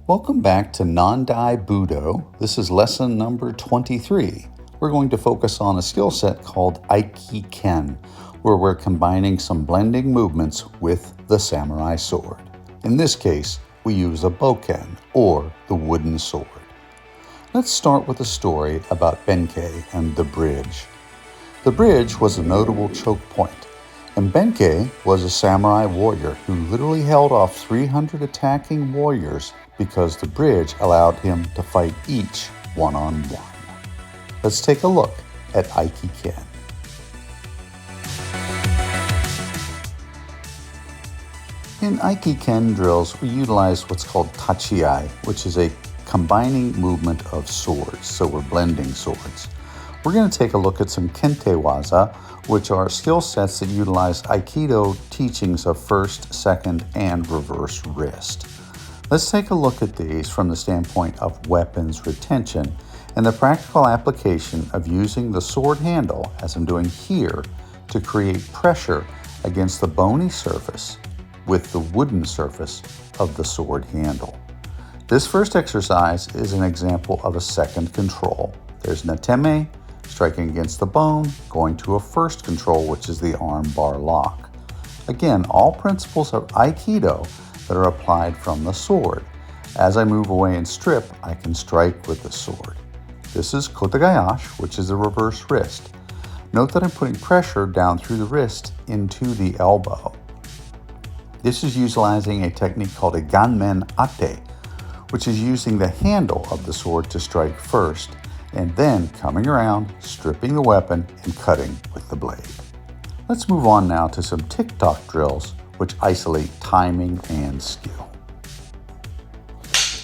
Welcome back to Nandai Budo. This is lesson number 23. We're going to focus on a skill set called Aiki-Ken, where we're combining some blending movements with the samurai sword. In this case, we use a bokken, or the wooden sword. Let's start with a story about Benkei and the bridge. The bridge was a notable choke point, and Benkei was a samurai warrior who literally held off 300 attacking warriors because the bridge allowed him to fight each one-on-one. Let's take a look at Aiki-Ken. In Aiki-Ken drills, we utilize what's called tachiai, which is a combining movement of swords, so we're blending swords. We're going to take a look at some kente waza, which are skill sets that utilize Aikido teachings of first, second, and reverse wrist. Let's take a look at these from the standpoint of weapons retention and the practical application of using the sword handle, as I'm doing here, to create pressure against the bony surface with the wooden surface of the sword handle. This first exercise is an example of a second control. There's nateme, striking against the bone, going to a first control, which is the arm bar lock. Again, all principles of Aikido that are applied from the sword. As I move away and strip, I can strike with the sword. This is kotegayashi, which is a reverse wrist. Note that I'm putting pressure down through the wrist into the elbow. This is utilizing a technique called a ganmen ate, which is using the handle of the sword to strike first, and then coming around, stripping the weapon, and cutting with the blade. Let's move on now to some tick-tock drills, which isolate timing and skill.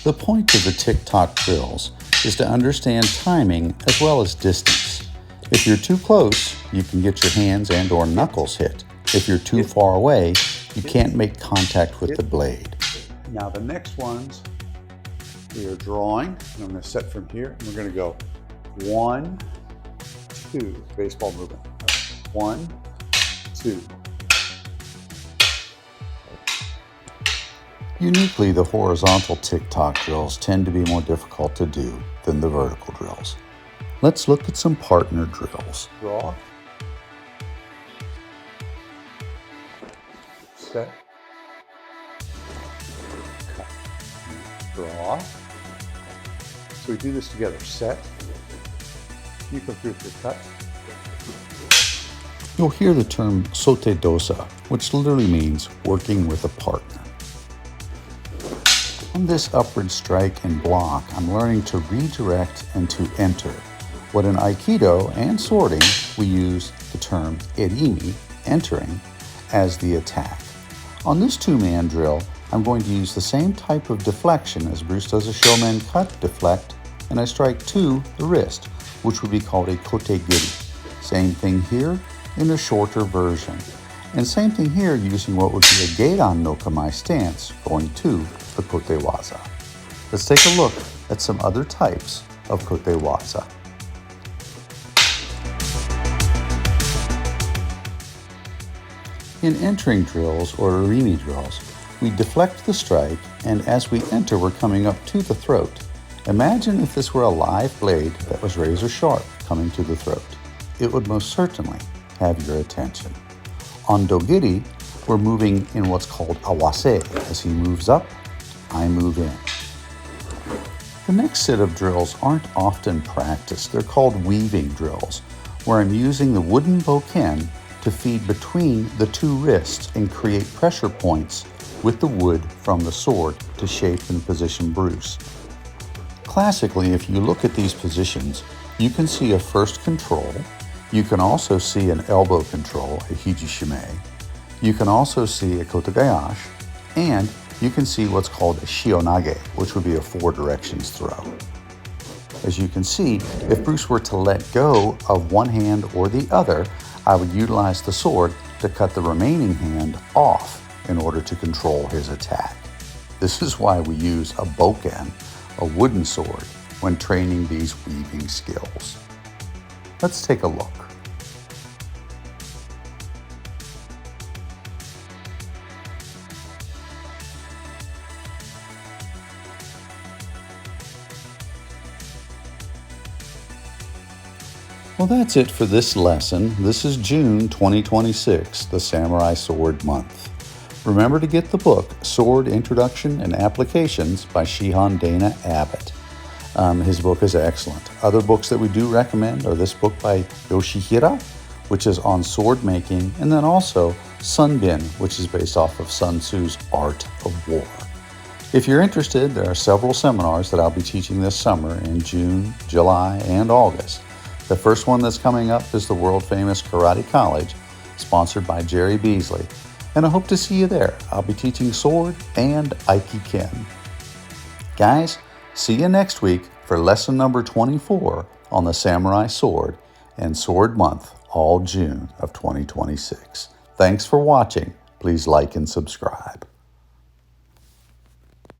The point of the tick-tock drills is to understand timing as well as distance. If you're too close, you can get your hands and or knuckles hit. If you're too far away, you can't make contact with the blade. Now the next ones, we are drawing, and I'm going to set from here, and we're going to go 1, 2, baseball movement. 1, 2. Uniquely, the horizontal tick-tock drills tend to be more difficult to do than the vertical drills. Let's look at some partner drills. Draw. Set. Cut. Draw. So we do this together. Set. You come through with your cut. You'll hear the term sote dosa, which literally means working with a partner. On this upward strike and block, I'm learning to redirect and to enter. What in Aikido and swording, we use the term erimi, entering, as the attack. On this two-man drill, I'm going to use the same type of deflection as Bruce does a shomen cut, deflect, and I strike to the wrist, which would be called a kote-giri. Same thing here in a shorter version. And same thing here using what would be a geiran no kamae stance, going to the kote waza. Let's take a look at some other types of kote waza. In entering drills or erimi drills, we deflect the strike, and as we enter, we're coming up to the throat. Imagine if this were a live blade that was razor sharp coming to the throat. It would most certainly have your attention. On dogiri, we're moving in what's called awase. As he moves up, I move in. The next set of drills aren't often practiced. They're called weaving drills, where I'm using the wooden bokken to feed between the two wrists and create pressure points with the wood from the sword to shape and position Bruce. Classically, if you look at these positions, you can see a first control. You can also see an elbow control, a hijishime. You can also see a kotegayashi, and you can see what's called a shionage, which would be a 4 directions throw. As you can see, if Bruce were to let go of one hand or the other, I would utilize the sword to cut the remaining hand off in order to control his attack. This is why we use a bokken, a wooden sword, when training these weaving skills. Let's take a look. Well, that's it for this lesson. This is June 2026, the Samurai Sword Month. Remember to get the book, Sword Introduction and Applications by Shihan Dana Abbott. His book is excellent. Other books that we do recommend are this book by Yoshihira, which is on sword making, and then also Sunbin, which is based off of Sun Tzu's Art of War. If you're interested, there are several seminars that I'll be teaching this summer in June, July, and August. The first one that's coming up is the world-famous Karate College, sponsored by Jerry Beasley, and I hope to see you there. I'll be teaching sword and Aiki-Ken. Guys, see you next week for lesson number 24 on the Samurai Sword and Sword Month, all June of 2026. Thanks for watching. Please like and subscribe.